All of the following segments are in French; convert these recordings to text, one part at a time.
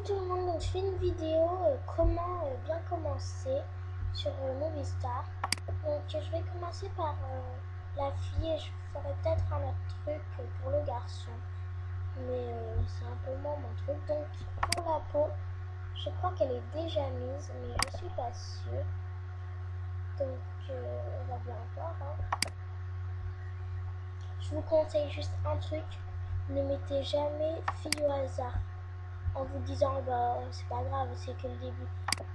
tout le monde, donc je fais une vidéo comment bien commencer sur Movistar. Donc je vais commencer par la fille et je ferai peut-être un autre truc pour le garçon. Mais c'est un peu moins mon truc. Donc pour la peau, je crois qu'elle est déjà mise, mais je suis pas sûre. Donc on va bien voir. Hein. Je vous conseille juste un truc, ne mettez jamais fille au hasard en vous disant bah c'est pas grave, c'est que le début.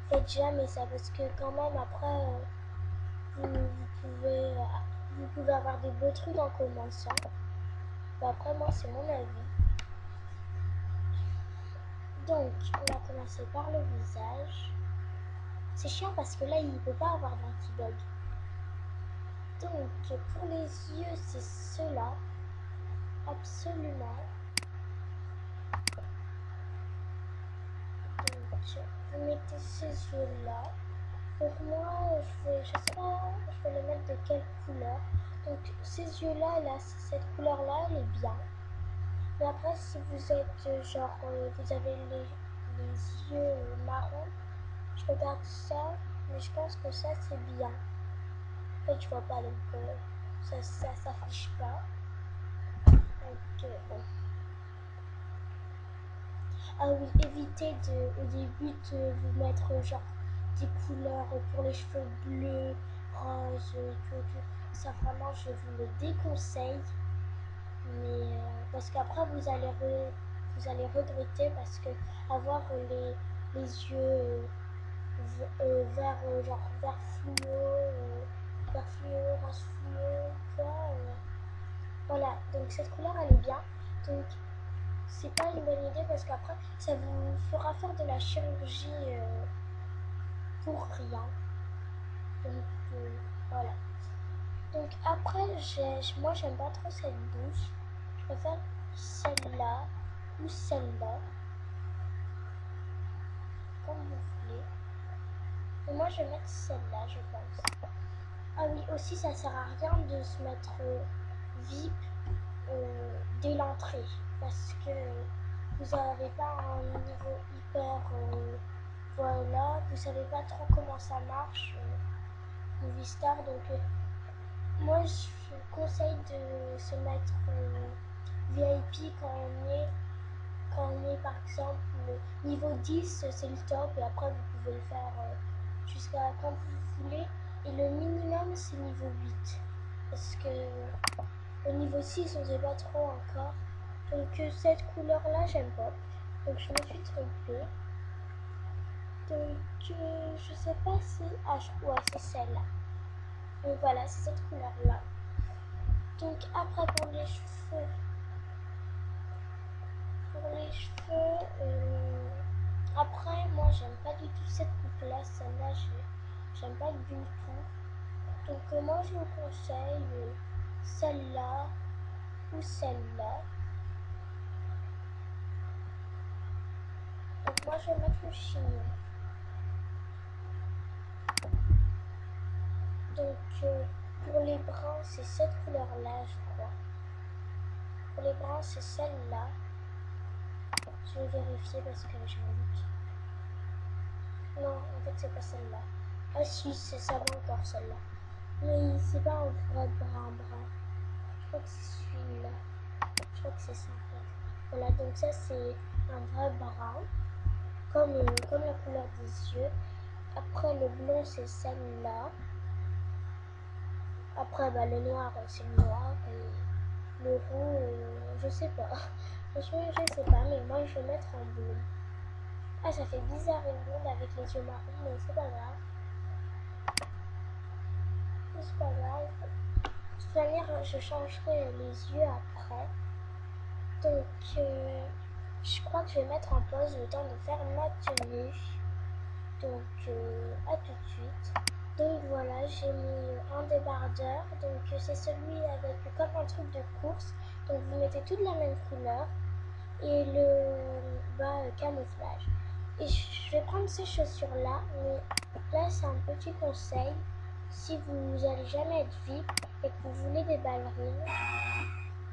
Faites jamais ça parce que quand même après vous pouvez avoir des beaux trucs en commençant. Bah, après moi c'est mon avis. Donc on va commencer par le visage. C'est chiant parce que là il ne peut pas avoir d'anti-bug. Donc pour les yeux c'est cela. Absolument. Donc vous mettez ces yeux là. Pour moi, je sais pas, je vais le mettre de quelle couleur. Donc ces yeux-là, là, cette couleur-là, elle est bien. Mais après, si vous êtes genre, vous avez les yeux marrons, je regarde ça, mais je pense que ça c'est bien. En fait, je vois pas, donc ça s'affiche pas. Donc bon. Ah oui, évitez au début de vous mettre genre des couleurs pour les cheveux bleus, roses, tout. Ça vraiment, je vous le déconseille. Mais parce qu'après vous allez regretter parce que avoir les yeux vert genre vert fluo, rose fluo, quoi. Voilà, donc cette couleur elle est bien. Donc c'est pas une bonne idée parce qu'après ça vous fera faire de la chirurgie pour rien. Donc voilà. Donc après moi j'aime pas trop cette bouche. Je préfère celle-là ou celle-là. Comme vous voulez. Et moi je vais mettre celle-là je pense. Ah oui aussi ça sert à rien de se mettre VIP dès l'entrée. Parce que vous n'avez pas un niveau hyper voilà, vous savez pas trop comment ça marche Movistar, donc moi je vous conseille de se mettre VIP quand on est par exemple niveau 10 c'est le top et après vous pouvez le faire jusqu'à quand vous voulez et le minimum c'est niveau 8 parce que au niveau 6 on sait pas trop encore. Donc cette couleur là j'aime pas. Donc je me suis trompée. Donc je sais pas si... Ah ouais c'est celle-là. Donc voilà c'est cette couleur là. Donc après pour les cheveux après moi j'aime pas du tout cette coupe là. Celle-là j'aime pas du tout. Donc moi je vous conseille celle-là ou celle-là. Donc moi je vais mettre le chignon. Donc pour les bruns c'est cette couleur là je crois. Pour les bruns c'est celle-là. Je vais vérifier parce que j'ai un doute. Non en fait c'est pas celle-là. Ah si c'est ça va encore celle-là. Mais c'est pas un vrai brun. Je crois que c'est celui-là. Je crois que c'est ça en fait. Voilà donc ça c'est un vrai brun. Comme la couleur des yeux. Après le blond c'est celle-là. Après bah, le noir c'est le noir. Et le roux je sais pas. Franchement je sais pas mais moi je vais mettre en bleu. Ah ça fait bizarre une blonde avec les yeux marrons mais c'est pas grave. C'est pas grave. De toute manière je changerai les yeux après. Donc je crois que je vais mettre en pause le temps de faire ma tenue. Donc à tout de suite. Donc voilà, j'ai mis un débardeur. Donc c'est celui avec comme un truc de course. Donc vous mettez toute la même couleur et le bas camouflage. Et je vais prendre ces chaussures là, mais là c'est un petit conseil. Si vous n'allez jamais être VIP et que vous voulez des ballerines,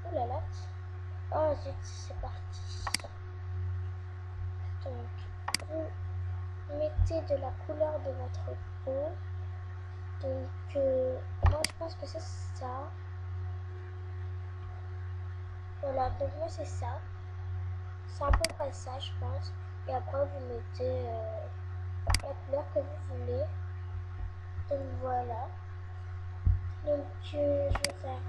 oh là là, oh zut, c'est parti. Donc, vous mettez de la couleur de votre peau. Donc, moi je pense que c'est ça. Voilà, donc moi c'est ça. C'est à peu près ça, je pense. Et après, vous mettez la couleur que vous voulez. Donc voilà. Donc je vais faire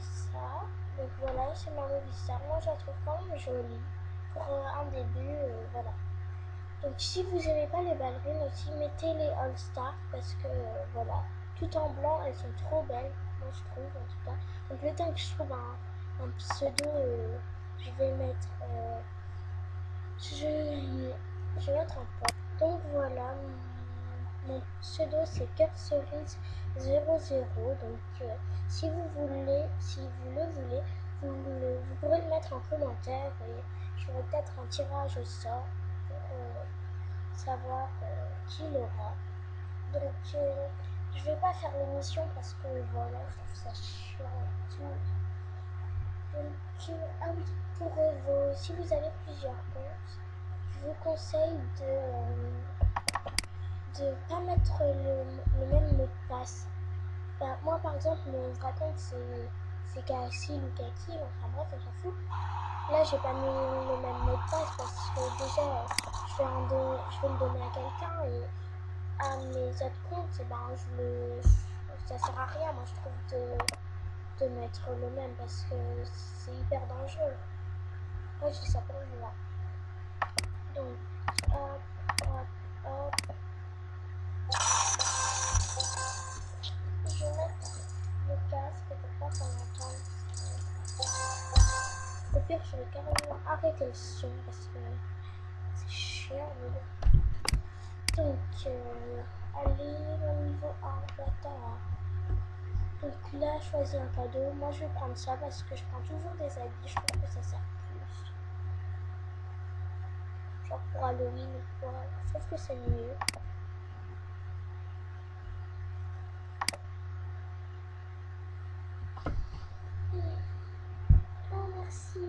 ça. Donc voilà, c'est ma nouvelle star. Moi je la trouve quand même jolie. Pour un début, voilà. Donc si vous n'aimez pas les ballerines aussi, mettez les All Stars parce que voilà, tout en blanc, elles sont trop belles, moi je trouve en tout cas. Donc le temps que je trouve un pseudo, je vais mettre, je vais mettre un poids. Donc voilà, mon pseudo c'est Cœur Cerise 00. Donc si vous voulez, si vous le voulez, vous pourrez le mettre en commentaire et je ferai peut-être un tirage au sort pour savoir qui l'aura. Donc je vais pas faire l'émission parce que voilà, je trouve ça chiant et tout. Donc ah oui, pour si vous avez plusieurs comptes, je vous conseille de pas mettre le même mot de passe. Bah, moi par exemple mon vrai compte c'est Cassil ou Kaki, enfin bref on s'en fout. Là j'ai pas mis le même mot de passe parce que déjà je vais le donner à quelqu'un et à mes autres comptes, et ben ça sert à rien moi je trouve de mettre le même parce que c'est hyper dangereux. Moi je dis ça pour moi. Donc hop, hop, hop. Je vais mettre le casque pour pas qu'on entende. Au pire, je vais carrément arrêter le son parce que c'est chiant. Mais bon. Donc, allez, au niveau 1, bâtard. Donc là, choisis un cadeau. Moi, je vais prendre ça parce que je prends toujours des habits. Je trouve que ça sert plus. Genre pour Halloween ou quoi. Je trouve que c'est mieux. Oh, merci.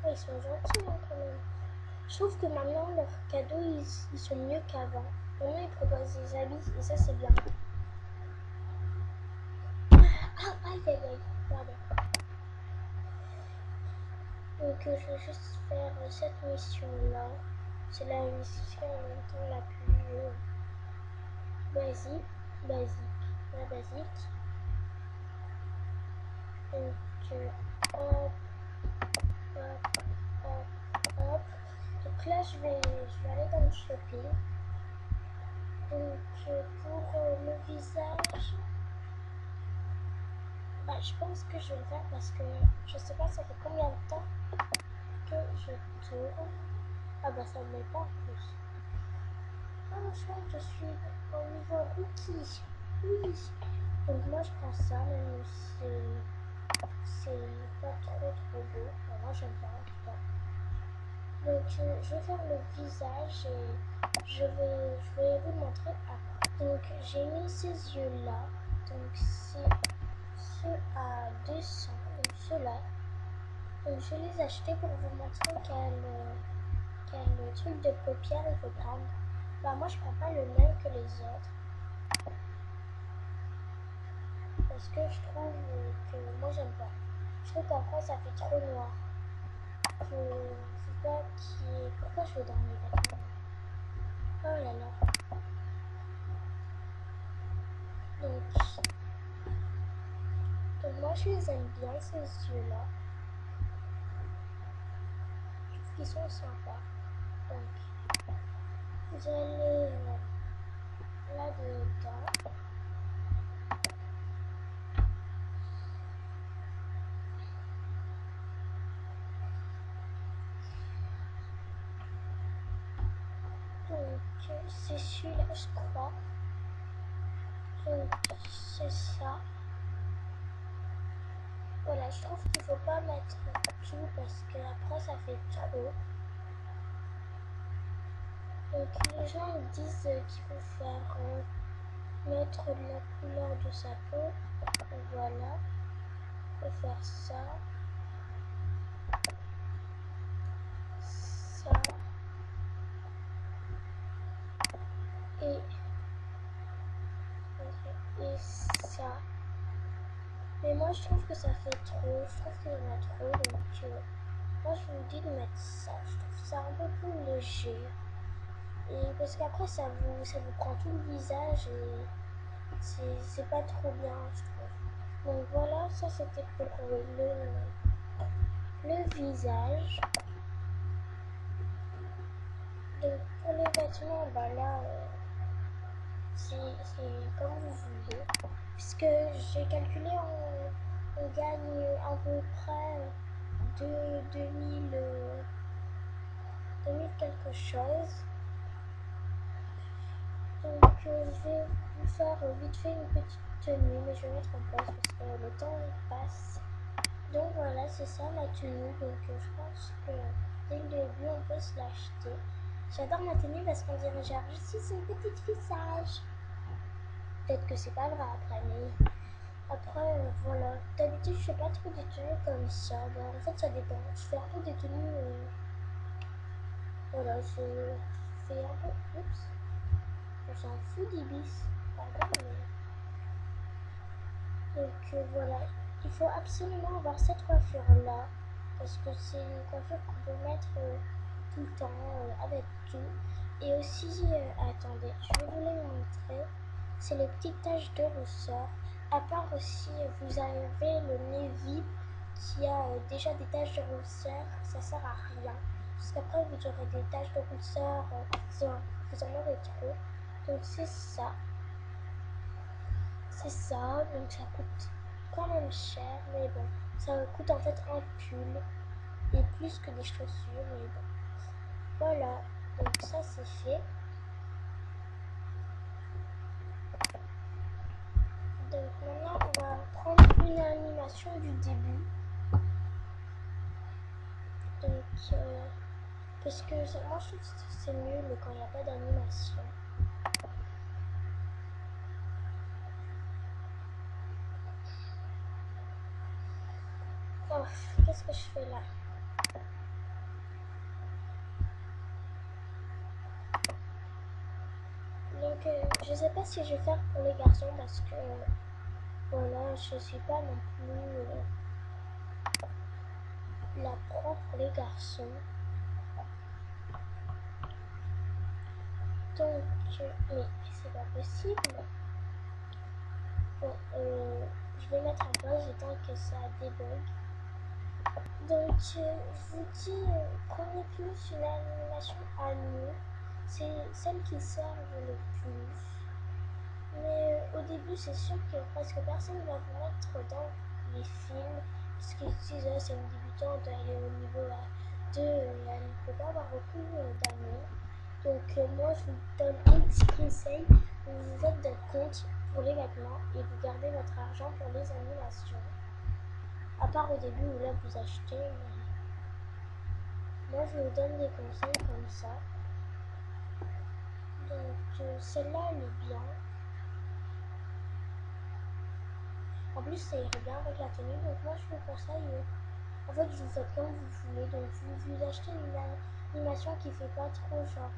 Oh, ils sont gentils hein, quand même. Je trouve que maintenant, leurs cadeaux, ils sont mieux qu'avant. Maintenant, ils proposent des habits et ça, c'est bien. Ah, aïe, aïe, aïe. Pardon. Donc, je vais juste faire cette mission-là. C'est la mission en même temps la plus basique. La basique. Donc, hop, hop, hop, hop. Donc là, je vais aller dans le shopping. Donc, pour le visage, bah, je pense que je vais le faire parce que je sais pas ça fait combien de temps que je tourne. Ah bah ça ne met pas en plus. Ah je crois que je suis au niveau rookie. Oui. Donc moi je prends ça même si c'est pas trop beau. Bah, moi j'aime pas en tout cas. Donc je vais faire le visage et je vais vous le montrer après. Donc j'ai mis ces yeux là. Donc c'est ceux à 200. Donc ceux-là. Donc je vais les acheter pour vous montrer quel truc de paupières il faut prendre. Bah moi je prends pas le même que les autres. Parce que je trouve que moi j'aime pas. Je trouve qu'après ça fait trop noir. Je sais pas qui est. Pourquoi je vais dans les vêtements? Oh là là. Donc, donc moi je les aime bien ces yeux-là. Je trouve qu'ils sont sympas. Donc vous allez là-dedans. Donc c'est celui-là je crois. Donc c'est ça. Voilà, je trouve qu'il faut pas mettre tout parce que après ça fait trop. Donc les gens ils disent qu'il faut faire mettre la couleur de sa peau. Donc, voilà, il faut faire ça. moi je trouve que ça fait trop, je trouve qu'il y en a trop, donc moi je vous dis de mettre ça, je trouve ça un peu plus léger. Et parce qu'après ça vous prend tout le visage et c'est pas trop bien je trouve. Donc voilà, ça c'était pour le visage. Donc pour les vêtements, bah là c'est comme vous voulez. Puisque j'ai calculé, on gagne à peu près de 2000 quelque chose. Donc je vais vous faire vite fait une petite tenue, mais je vais mettre en place parce que le temps passe. Donc voilà, c'est ça ma tenue. Donc je pense que dès le début, on peut se l'acheter. J'adore ma tenue parce qu'on dirait genre je suis une petite fille sage. Peut-être que c'est pas vrai après, mais après voilà. D'habitude, je fais pas trop des tenues comme ça. Bah, en fait, ça dépend. Je fais un peu des tenues. Voilà, je fais un peu. Oups, on s'en fout d'Ibis. Pardon, mais. Donc voilà, il faut absolument avoir cette coiffure-là, parce que c'est une coiffure qu'on peut mettre tout le temps, avec tout. Et aussi, attendez, je vais vous les montrer, c'est les petites taches de rousseur. À part aussi, vous avez le nez vide qui a déjà des taches de rousseur, ça sert à rien. Parce qu'après, vous aurez des taches de rousseur, vous en aurez trop. Donc c'est ça. C'est ça, donc ça coûte quand même cher, mais bon, ça coûte en fait un pull et plus que des chaussures, mais bon. Voilà, donc ça c'est fait. Donc maintenant on va prendre une animation du début. Donc, parce que moi je trouve que c'est mieux quand il n'y a pas d'animation. Oh, qu'est-ce que je fais là? Donc je sais pas si je vais faire pour les garçons parce que voilà, je suis pas non plus la pro pour les garçons. Donc, mais c'est pas possible. Bon, je vais mettre en pause le temps que ça débug. Donc, je vous dis, prenez plus une animation à nous. C'est celle qui sert le plus. Mais au début, c'est sûr que presque personne ne va vous mettre dans les films. Parce qu'ils se disent, oh, c'est une débutante, elle est au niveau 2, elle ne peut pas avoir beaucoup d'amis. Donc moi, je vous donne un petit conseil. Vous vous faites des comptes pour les vêtements et vous gardez votre argent pour les animations. À part au début où là, vous achetez. Mais moi, je vous donne des conseils comme ça. Donc celle-là, elle est bien. En plus, ça irait bien avec la tenue. Donc moi, je vous conseille. En fait, vous faites comme vous voulez. Donc vous achetez une animation qui fait pas trop genre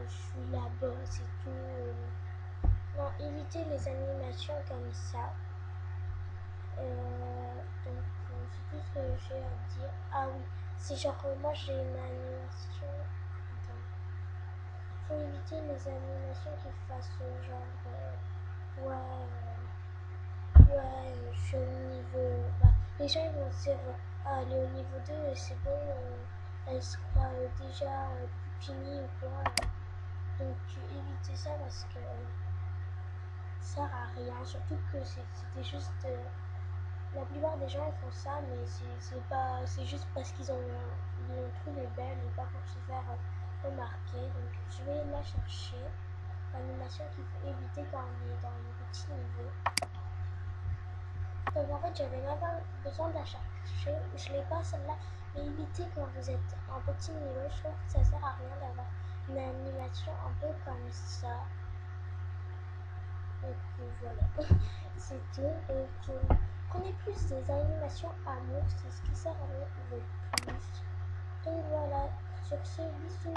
je suis là-bas, c'est tout. Non, évitez les animations comme ça. Donc c'est tout ce que j'ai à dire. Ah oui, c'est genre moi j'ai une animation. Attends. Faut éviter les animations qui fassent genre ouais ouais je suis au niveau. Bah, les gens ils vont se dire ah elle est au niveau 2 et c'est bon, elle se croit déjà pupini ou quoi. Donc évitez ça parce que ça sert à rien. Surtout que c'était juste la plupart des gens font ça, mais c'est juste parce ils l'ont trouvée belle et pas pour se faire remarquer. Donc je vais la chercher, l'animation qu'il faut éviter quand on est dans les petits niveaux. Donc en fait j'avais même pas besoin de la chercher, je l'ai pas celle-là, mais évitez quand vous êtes en petit niveau. Je trouve que ça sert à rien d'avoir une animation un peu comme ça. Donc voilà, c'est tout. Donc prenez plus des animations amour, c'est ce qui sert à nous le plus. Donc voilà, sur ce, bisous.